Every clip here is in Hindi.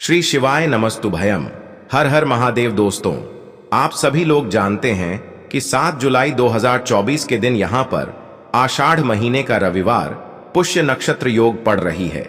श्री शिवाय नमस्तुभयम। हर हर महादेव। दोस्तों, आप सभी लोग जानते हैं कि 7 जुलाई 2024 के दिन यहां पर आषाढ़ महीने का रविवार पुष्य नक्षत्र योग पड़ रही है।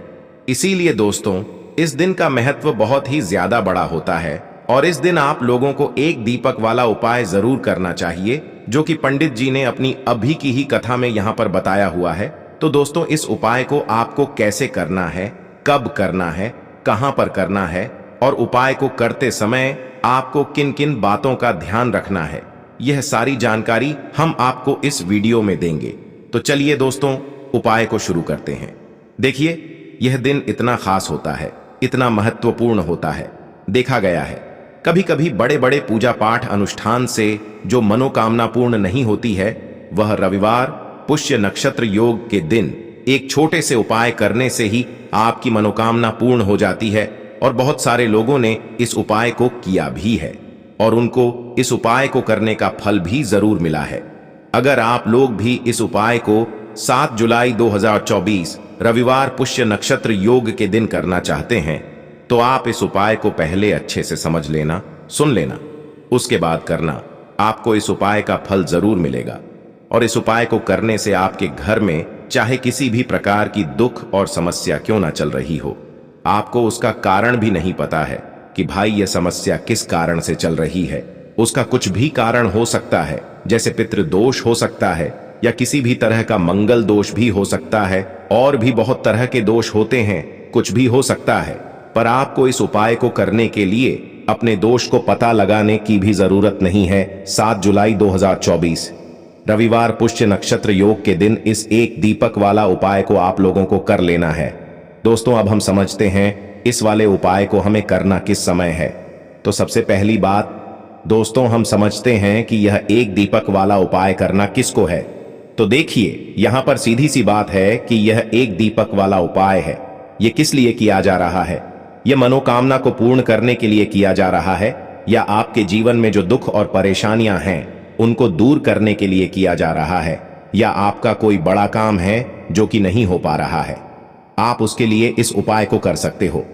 इसीलिए दोस्तों, इस दिन का महत्व बहुत ही ज्यादा बड़ा होता है और इस दिन आप लोगों को एक दीपक वाला उपाय जरूर करना चाहिए, जो कि पंडित जी ने अपनी अभी की ही कथा में यहां पर बताया हुआ है। तो दोस्तों, इस उपाय को आपको कैसे करना है, कब करना है, कहां पर करना है और उपाय को करते समय आपको किन किन बातों का ध्यान रखना है, यह सारी जानकारी हम आपको इस वीडियो में देंगे। तो चलिए दोस्तों, उपाय को शुरू करते हैं। देखिए, यह दिन इतना खास होता है, इतना महत्वपूर्ण होता है। देखा गया है कभी कभी बड़े बड़े पूजा पाठ अनुष्ठान से जो मनोकामना पूर्ण नहीं होती है, वह रविवार पुष्य नक्षत्र योग के दिन एक छोटे से उपाय करने से ही आपकी मनोकामना पूर्ण हो जाती है। और बहुत सारे लोगों ने इस उपाय को किया भी है और उनको इस उपाय को करने का फल भी जरूर मिला है। अगर आप लोग भी इस उपाय को 7 जुलाई 2024 रविवार पुष्य नक्षत्र योग के दिन करना चाहते हैं, तो आप इस उपाय को पहले अच्छे से समझ लेना, सुन लेना, उसके बाद करना। आपको इस उपाय का फल जरूर मिलेगा और इस उपाय को करने से आपके घर में चाहे किसी भी प्रकार की दुख और समस्या क्यों ना चल रही हो, आपको उसका कारण भी नहीं पता है कि भाई यह समस्या किस कारण से चल रही है। उसका कुछ भी कारण हो सकता है, जैसे पितृदोष हो सकता है या किसी भी तरह का मंगल दोष भी हो सकता है, और भी बहुत तरह के दोष होते हैं, कुछ भी हो सकता है। पर आपको इस उपाय को करने के लिए अपने दोष को पता लगाने की भी जरूरत नहीं है। 7 जुलाई 2024 रविवार पुष्य नक्षत्र योग के दिन इस एक दीपक वाला उपाय को आप लोगों को कर लेना है। दोस्तों, अब हम समझते हैं इस वाले उपाय को हमें करना किस समय है। तो सबसे पहली बात दोस्तों, हम समझते हैं कि यह एक दीपक वाला उपाय करना किसको है। तो देखिए, यहां पर सीधी सी बात है कि यह एक दीपक वाला उपाय है। यह किस लिए किया जा रहा है? यह मनोकामना को पूर्ण करने के लिए किया जा रहा है, या आपके जीवन में जो दुख और परेशानियां हैं उनको दूर करने के लिए किया जा रहा है, या आपका कोई बड़ा काम है जो कि नहीं हो पा रहा है, आप उसके लिए इस उपाय को कर सकते हो।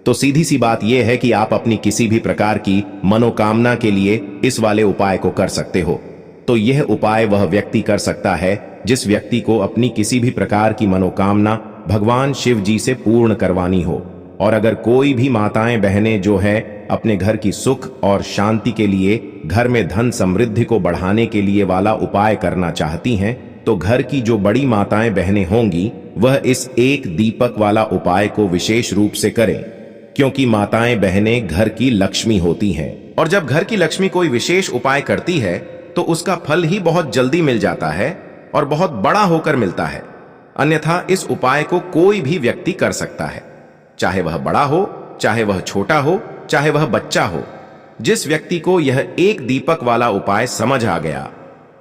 तो सीधी सी बात यह है कि आप अपनी किसी भी प्रकार की मनोकामना के लिए इस वाले उपाय को कर सकते हो। तो यह उपाय वह व्यक्ति कर सकता है जिस व्यक्ति को अपनी किसी भी प्रकार की मनोकामना भगवान शिव जी से पूर्ण करवानी हो। और अगर कोई भी माताएं बहनें जो है अपने घर की सुख और शांति के लिए, घर में धन समृद्धि को बढ़ाने के लिए वाला उपाय करना चाहती हैं, तो घर की जो बड़ी माताएं बहनें होंगी वह इस एक दीपक वाला उपाय को विशेष रूप से करें, क्योंकि माताएं बहनें घर की लक्ष्मी होती हैं और जब घर की लक्ष्मी कोई विशेष उपाय करती है तो उसका फल ही बहुत जल्दी मिल जाता है और बहुत बड़ा होकर मिलता है। अन्यथा इस उपाय को कोई भी व्यक्ति कर सकता है, चाहे वह बड़ा हो, चाहे वह छोटा हो, चाहे वह बच्चा हो। जिस व्यक्ति को यह एक दीपक वाला उपाय समझ आ गया,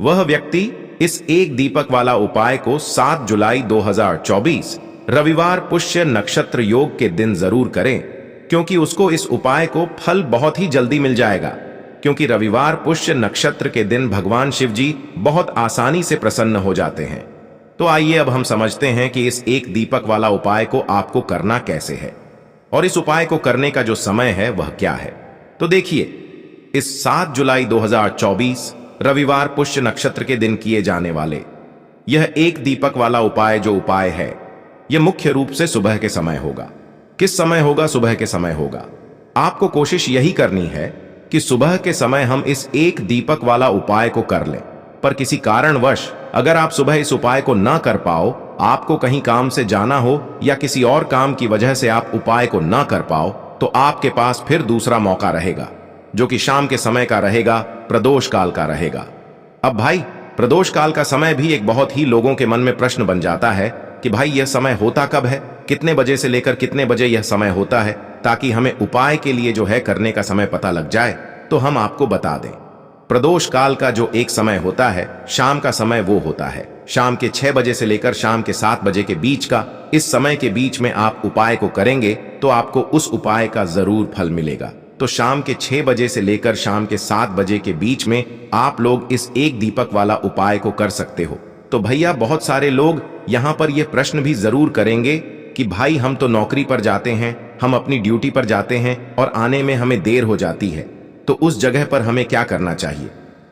वह व्यक्ति इस एक दीपक वाला उपाय को 7 जुलाई 2024 रविवार पुष्य नक्षत्र योग के दिन जरूर करें, क्योंकि उसको इस उपाय को फल बहुत ही जल्दी मिल जाएगा। क्योंकि रविवार पुष्य नक्षत्र के दिन भगवान शिव जी बहुत आसानी से प्रसन्न हो जाते हैं। तो आइए अब हम समझते हैं कि इस एक दीपक वाला उपाय को आपको करना कैसे है और इस उपाय को करने का जो समय है वह क्या है। तो देखिए, इस 7 जुलाई 2024 रविवार पुष्य नक्षत्र के दिन किए जाने वाले यह एक दीपक वाला उपाय जो उपाय है, यह मुख्य रूप से सुबह के समय होगा। किस समय होगा? सुबह के समय होगा। आपको कोशिश यही करनी है कि सुबह के समय हम इस एक दीपक वाला उपाय को कर लें। पर किसी कारणवश अगर आप सुबह इस उपाय को ना कर पाओ, आपको कहीं काम से जाना हो या किसी और काम की वजह से आप उपाय को ना कर पाओ, तो आपके पास फिर दूसरा मौका रहेगा, जो कि शाम के समय का रहेगा, प्रदोष काल का रहेगा। अब भाई, प्रदोष काल का समय भी एक बहुत ही लोगों के मन में प्रश्न बन जाता है कि भाई यह समय होता कब है, कितने बजे से लेकर कितने बजे यह समय होता है, ताकि हमें उपाय के लिए जो है करने का समय पता लग जाए। तो हम आपको बता दें, प्रदोष काल का जो एक समय होता है, शाम का समय, वो होता है शाम के 6 बजे से लेकर शाम के 7 बजे के बीच का। इस समय के बीच में आप उपाय को करेंगे तो आपको उस उपाय का जरूर फल मिलेगा। तो शाम के 6 बजे से लेकर शाम के 7 बजे के बीच में आप लोग इस एक दीपक वाला उपाय को कर सकते हो। तो भैया, बहुत सारे लोग यहां पर यह प्रश्न भी जरूर करेंगे कि भाई हम तो नौकरी पर जाते हैं, हम अपनी ड्यूटी पर जाते हैं और आने में हमें देर हो जाती है, तो उस जगह पर हमें क्या करना चाहिए?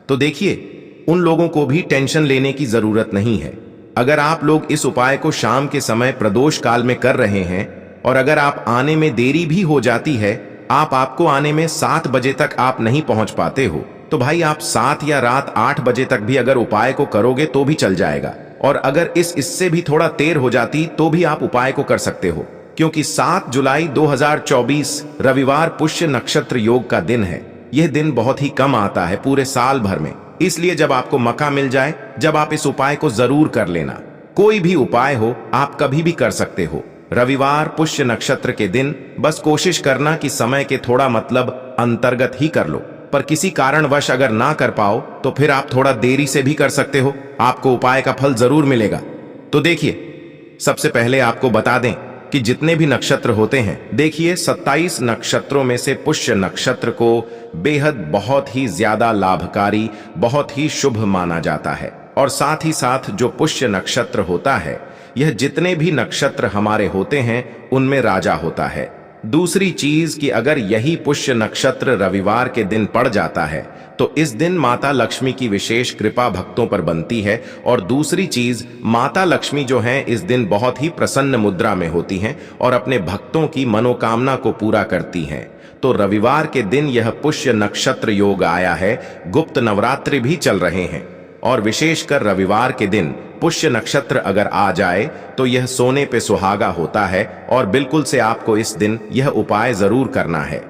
तो देखिए, उन लोगों को भी टेंशन लेने की जरूरत नहीं है। अगर आप लोग इस उपाय को शाम के समय प्रदोष काल में कर रहे हैं और अगर आप आने में देरी भी हो जाती है, आपको आने में 7 बजे तक आप नहीं पहुंच पाते हो, तो भाई आप 7 या रात 8 बजे तक भी अगर उपाय को करोगे तो भी चल जाएगा। और अगर इससे भी थोड़ा देर हो जाती तो भी आप उपाय को कर सकते हो, क्योंकि 7 जुलाई 2024 रविवार पुष्य नक्षत्र योग का दिन है। यह दिन बहुत ही कम आता है पूरे साल भर में, इसलिए जब आपको मौका मिल जाए, जब आप इस उपाय को जरूर कर लेना। कोई भी उपाय हो, आप कभी भी कर सकते हो। रविवार पुष्य नक्षत्र के दिन बस कोशिश करना कि समय के थोड़ा मतलब अंतर्गत ही कर लो, पर किसी कारणवश अगर ना कर पाओ तो फिर आप थोड़ा देरी से भी कर सकते हो, आपको उपाय का फल जरूर मिलेगा। तो देखिए, सबसे पहले आपको बता दें कि जितने भी नक्षत्र होते हैं, देखिए 27 नक्षत्रों में से पुष्य नक्षत्र को बेहद बहुत ही ज्यादा लाभकारी, बहुत ही शुभ माना जाता है। और साथ ही साथ जो पुष्य नक्षत्र होता है, यह जितने भी नक्षत्र हमारे होते हैं उनमें राजा होता है। दूसरी चीज कि अगर यही पुष्य नक्षत्र रविवार के दिन पड़ जाता है तो इस दिन माता लक्ष्मी की विशेष कृपा भक्तों पर बनती है। और दूसरी चीज, माता लक्ष्मी जो हैं इस दिन बहुत ही प्रसन्न मुद्रा में होती हैं और अपने भक्तों की मनोकामना को पूरा करती हैं। तो रविवार के दिन यह पुष्य नक्षत्र योग आया है। गुप्त नवरात्रि भी चल रहे हैं और विशेषकर रविवार के दिन पुष्य नक्षत्र अगर आ जाए तो यह सोने पे सुहागा होता है। और बिल्कुल से आपको इस दिन यह उपाय जरूर करना है।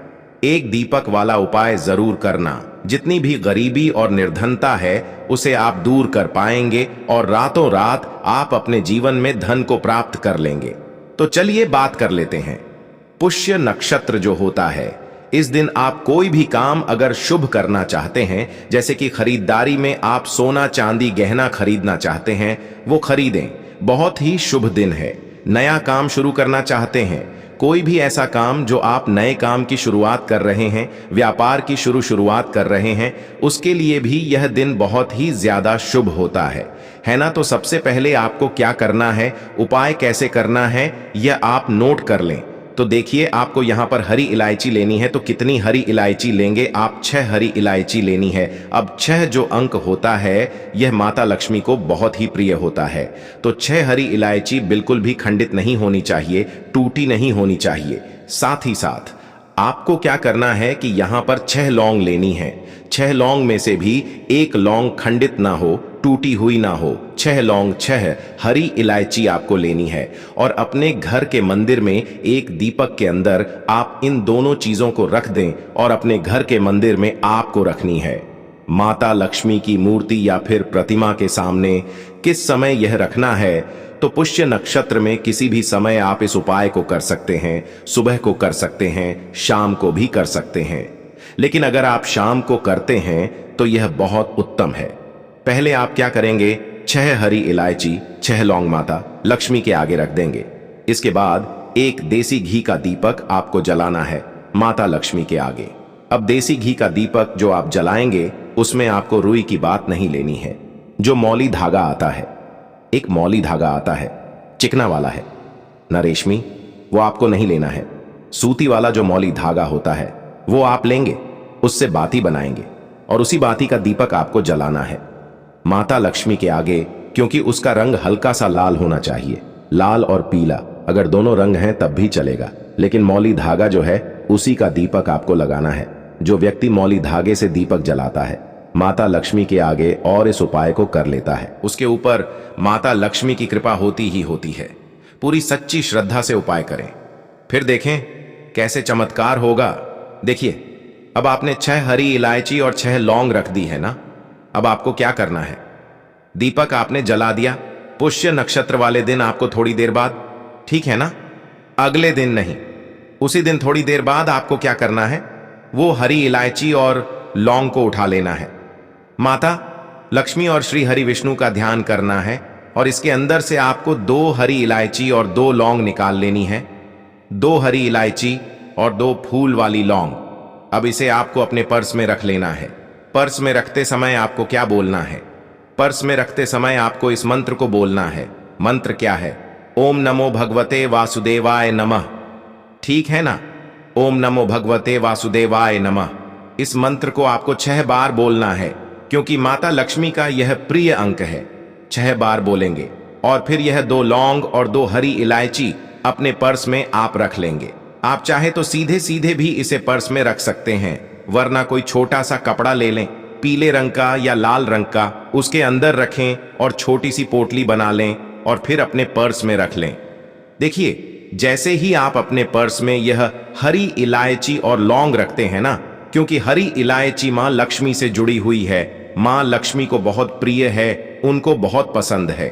एक दीपक वाला उपाय जरूर करना। जितनी भी गरीबी और निर्धनता है उसे आप दूर कर पाएंगे और रातों रात आप अपने जीवन में धन को प्राप्त कर लेंगे। तो चलिए बात कर लेते हैं। पुष्य नक्षत्र जो होता है, इस दिन आप कोई भी काम अगर शुभ करना चाहते हैं, जैसे कि खरीदारी में आप सोना चांदी गहना खरीदना चाहते हैं, वो खरीदें। बहुत ही शुभ दिन है। नया काम शुरू करना चाहते हैं, कोई भी ऐसा काम जो आप नए काम की शुरुआत कर रहे हैं, व्यापार की शुरुआत कर रहे हैं, उसके लिए भी यह दिन बहुत ही ज्यादा शुभ होता है ना। तो सबसे पहले आपको क्या करना है, उपाय कैसे करना है, यह आप नोट कर लें। तो देखिए, आपको यहाँ पर हरी इलायची लेनी है। तो कितनी हरी इलायची लेंगे आप? 6 हरी इलायची लेनी है। अब 6 जो अंक होता है यह माता लक्ष्मी को बहुत ही प्रिय होता है। तो 6 हरी इलायची बिल्कुल भी खंडित नहीं होनी चाहिए, टूटी नहीं होनी चाहिए। साथ ही साथ आपको क्या करना है कि यहाँ पर 6 लौंग लेनी है। 6 लौंग में से भी एक लौंग खंडित ना हो, टूटी हुई ना हो। 6 लौंग, 6 हरी इलायची आपको लेनी है। और अपने घर के मंदिर में एक दीपक के अंदर आप इन दोनों चीजों को रख दें और अपने घर के मंदिर में आपको रखनी है। माता लक्ष्मी की मूर्ति या फिर प्रतिमा के सामने किस समय यह रखना है? तो पुष्य नक्षत्र में किसी भी समय आप इस उपाय को कर सकते हैं। सुबह को कर सकते हैं, शाम को भी कर सकते हैं। लेकिन अगर आप शाम को करते हैं तो यह बहुत उत्तम है। पहले आप क्या करेंगे, 6 हरी इलायची, 6 लौंग माता लक्ष्मी के आगे रख देंगे। इसके बाद एक देसी घी का दीपक आपको जलाना है माता लक्ष्मी के आगे। अब देसी घी का दीपक जो आप जलाएंगे उसमें आपको रुई की बात नहीं लेनी है। जो मौली धागा आता है, एक मौली धागा आता है, चिकना वाला है ना रेशमी, वो आपको नहीं लेना है। सूती वाला जो मौली धागा होता है वो आप लेंगे, उससे बाती बनाएंगे और उसी बाती का दीपक आपको जलाना है माता लक्ष्मी के आगे। क्योंकि उसका रंग हल्का सा लाल होना चाहिए, लाल और पीला, अगर दोनों रंग हैं तब भी चलेगा, लेकिन मौली धागा जो है उसी का दीपक आपको लगाना है। जो व्यक्ति मौली धागे से दीपक जलाता है माता लक्ष्मी के आगे और इस उपाय को कर लेता है, उसके ऊपर माता लक्ष्मी की कृपा होती ही होती है। पूरी सच्ची श्रद्धा से उपाय करें, फिर देखें कैसे चमत्कार होगा। देखिए, अब आपने 6 हरी इलायची और 6 लौंग रख दी है ना। अब आपको क्या करना है, दीपक आपने जला दिया। पुष्य नक्षत्र वाले दिन आपको थोड़ी देर बाद, ठीक है ना, अगले दिन नहीं, उसी दिन थोड़ी देर बाद आपको क्या करना है, वो हरी इलायची और लौंग को उठा लेना है। माता लक्ष्मी और श्री हरि विष्णु का ध्यान करना है और इसके अंदर से आपको 2 हरी इलायची और 2 लौंग निकाल लेनी है। 2 हरी इलायची और 2 फूल वाली लौंग। अब इसे आपको अपने पर्स में रख लेना है। पर्स में रखते समय आपको क्या बोलना है? पर्स में रखते समय आपको इस मंत्र को बोलना है। मंत्र क्या है? ओम नमो भगवते वासुदेवाय नमः। ठीक है ना? ओम नमो भगवते वासुदेवाय नमः। इस मंत्र को आपको 6 बार बोलना है, क्योंकि माता लक्ष्मी का यह प्रिय अंक है। 6 बार बोलेंगे और फिर यह 2 लौंग और 2 हरी इलायची अपने पर्स में आप रख लेंगे। आप चाहे तो सीधे सीधे भी इसे पर्स में रख सकते हैं, वरना कोई छोटा सा कपड़ा ले लें, पीले रंग का या लाल रंग का, उसके अंदर रखें और छोटी सी पोटली बना लें और फिर अपने पर्स में रख लें। देखिए, जैसे ही आप अपने पर्स में यह हरी इलायची और लौंग रखते हैं ना, क्योंकि हरी इलायची मां लक्ष्मी से जुड़ी हुई है, मां लक्ष्मी को बहुत प्रिय है, उनको बहुत पसंद है।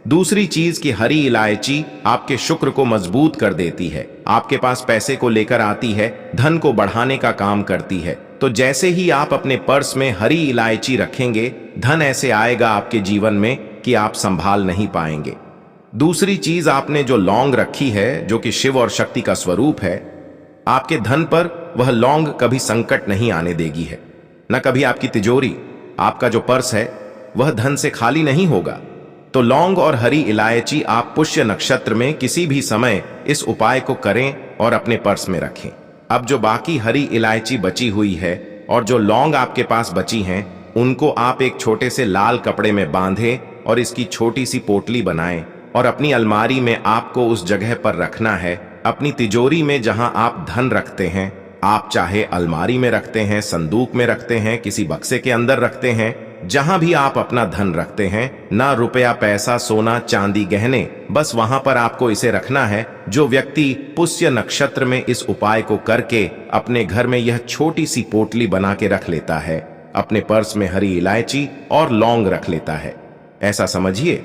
दूसरी चीज कि हरी इलायची आपके शुक्र को मजबूत कर देती है, आपके पास पैसे को लेकर आती है, धन को बढ़ाने का काम करती है। तो जैसे ही आप अपने पर्स में हरी इलायची रखेंगे, धन ऐसे आएगा आपके जीवन में कि आप संभाल नहीं पाएंगे। दूसरी चीज, आपने जो लौंग रखी है, जो कि शिव और शक्ति का स्वरूप है, आपके धन पर वह लौंग कभी संकट नहीं आने देगी है, न कभी आपकी तिजोरी, आपका जो पर्स है वह धन से खाली नहीं होगा। तो लौंग और हरी इलायची आप पुष्य नक्षत्र में किसी भी समय इस उपाय को करें और अपने पर्स में रखें। अब जो बाकी हरी इलायची बची हुई है और जो लौंग आपके पास बची हैं, उनको आप एक छोटे से लाल कपड़े में बांधें और इसकी छोटी सी पोटली बनाएं और अपनी अलमारी में आपको उस जगह पर रखना है। अपनी तिजोरी में जहां आप धन रखते हैं, आप चाहे अलमारी में रखते हैं, संदूक में रखते हैं, किसी बक्से के अंदर रखते हैं, जहां भी आप अपना धन रखते हैं, ना रुपया पैसा सोना चांदी गहने, बस वहां पर आपको इसे रखना है। जो व्यक्ति पुष्य नक्षत्र में इस उपाय को करके अपने घर में यह छोटी सी पोटली बना के रख लेता है, अपने पर्स में हरी इलायची और लौंग रख लेता है, ऐसा समझिए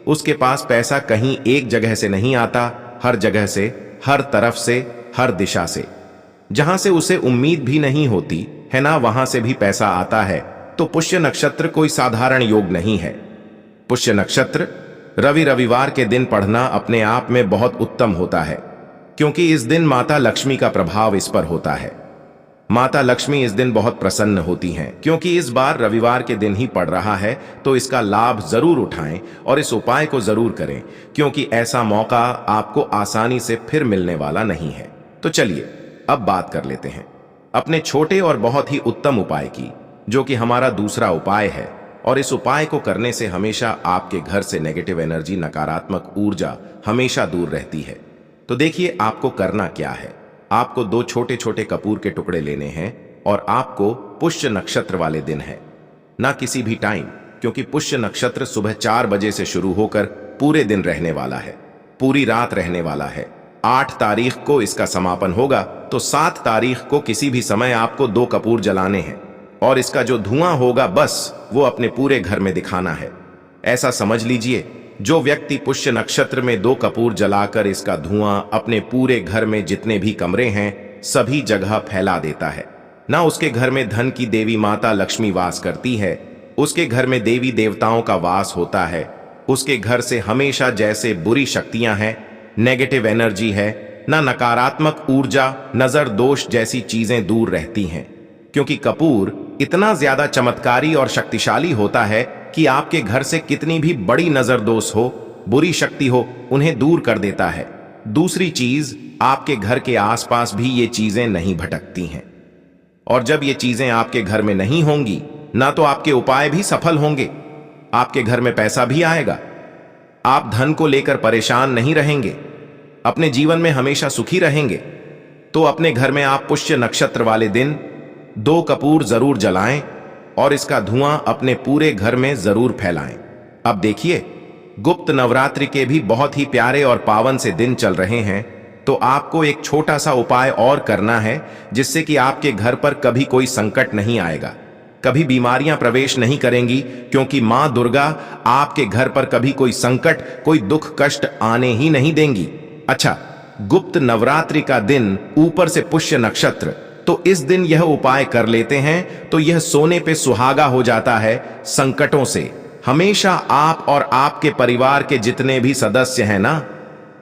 उसके पास पैसा कहीं एक जगह से नहीं आता, हर जगह से, हर तरफ से, हर दिशा से, जहां से उसे उम्मीद भी नहीं होती है ना, वहां से भी पैसा आता है। तो पुष्य नक्षत्र कोई साधारण योग नहीं है। पुष्य नक्षत्र रविवार के दिन पढ़ना अपने आप में बहुत उत्तम होता है, क्योंकि इस दिन माता लक्ष्मी का प्रभाव इस पर होता है। माता लक्ष्मी इस दिन बहुत प्रसन्न होती हैं, क्योंकि इस बार रविवार के दिन ही पड़ रहा है। तो इसका लाभ जरूर उठाएं और इस उपाय को जरूर करें, क्योंकि ऐसा मौका आपको आसानी से फिर मिलने वाला नहीं है। तो चलिए अब बात कर लेते हैं अपने छोटे और बहुत ही उत्तम उपाय की, जो कि हमारा दूसरा उपाय है। और इस उपाय को करने से हमेशा आपके घर से नेगेटिव एनर्जी, नकारात्मक ऊर्जा हमेशा दूर रहती है। तो देखिए आपको करना क्या है। आपको 2 छोटे छोटे कपूर के टुकड़े लेने हैं और आपको पुष्य नक्षत्र वाले दिन है, ना किसी भी टाइम, क्योंकि पुष्य नक्षत्र सुबह 4 बजे से शुरू होकर पूरे दिन रहने वाला है, पूरी रात रहने वाला है। 8 तारीख को इसका समापन होगा, तो 7 तारीख को किसी भी समय आपको 2 कपूर जलाने हैं और इसका जो धुआं होगा बस वो अपने पूरे घर में दिखाना है। ऐसा समझ लीजिए, जो व्यक्ति पुष्य नक्षत्र में 2 कपूर जलाकर इसका धुआं अपने पूरे घर में जितने भी कमरे हैं सभी जगह फैला देता है, ना उसके घर में धन की देवी माता लक्ष्मी वास करती है, उसके घर में देवी देवताओं का वास होता है, उसके घर से हमेशा जैसे बुरी शक्तियां हैं, नेगेटिव एनर्जी है, ना नकारात्मक ऊर्जा, नजर दोष जैसी चीजें दूर रहती हैं। क्योंकि कपूर इतना ज्यादा चमत्कारी और शक्तिशाली होता है कि आपके घर से कितनी भी बड़ी नजर दोष हो, बुरी शक्ति हो, उन्हें दूर कर देता है। दूसरी चीज, आपके घर के आसपास भी ये चीजें नहीं भटकती हैं। और जब ये चीजें आपके घर में नहीं होंगी, ना तो आपके उपाय भी सफल होंगे, आपके घर में पैसा भी आएगा, आप धन को लेकर परेशान नहीं रहेंगे, अपने जीवन में हमेशा सुखी रहेंगे। तो अपने घर में आप पुष्य नक्षत्र वाले दिन 2 कपूर जरूर जलाएं और इसका धुआं अपने पूरे घर में जरूर फैलाएं। अब देखिए, गुप्त नवरात्रि के भी बहुत ही प्यारे और पावन से दिन चल रहे हैं, तो आपको एक छोटा सा उपाय और करना है, जिससे कि आपके घर पर कभी कोई संकट नहीं आएगा, कभी बीमारियां प्रवेश नहीं करेंगी, क्योंकि मां दुर्गा आपके घर पर कभी कोई संकट, कोई दुख कष्ट आने ही नहीं देंगी। अच्छा, गुप्त नवरात्रि का दिन, ऊपर से पुष्य नक्षत्र, तो इस दिन यह उपाय कर लेते हैं तो यह सोने पे सुहागा हो जाता है। संकटों से हमेशा आप और आपके परिवार के जितने भी सदस्य हैं ना,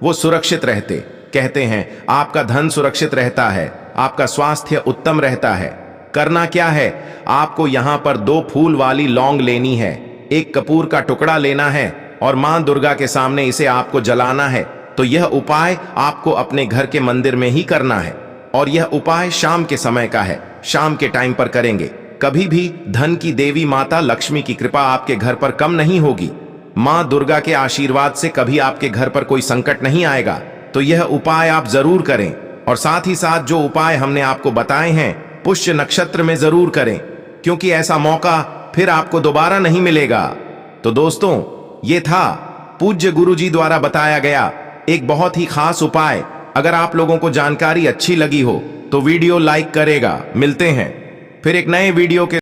वो सुरक्षित रहते। कहते हैं आपका धन सुरक्षित रहता है, आपका स्वास्थ्य उत्तम रहता है। करना क्या है, आपको यहां पर 2 फूल वाली लौंग लेनी है, 1 कपूर का टुकड़ा लेना है और मां दुर्गा के सामने इसे आपको जलाना है। तो यह उपाय आपको अपने घर के मंदिर में ही करना है। और यह उपाय शाम के समय का है, शाम के टाइम पर करेंगे। कभी भी धन की देवी माता लक्ष्मी की कृपा आपके घर पर कम नहीं होगी। मां दुर्गा के आशीर्वाद से कभी आपके घर पर कोई संकट नहीं आएगा। तो यह उपाय आप जरूर करें, और साथ ही साथ जो उपाय हमने आपको बताए हैं पुष्य नक्षत्र में जरूर करें, क्योंकि ऐसा मौका फिर आपको दोबारा नहीं मिलेगा। तो दोस्तों, ये था पूज्य गुरु जी द्वारा बताया गया एक बहुत ही खास उपाय। अगर आप लोगों को जानकारी अच्छी लगी हो तो वीडियो लाइक करेगा। मिलते हैं फिर एक नए वीडियो के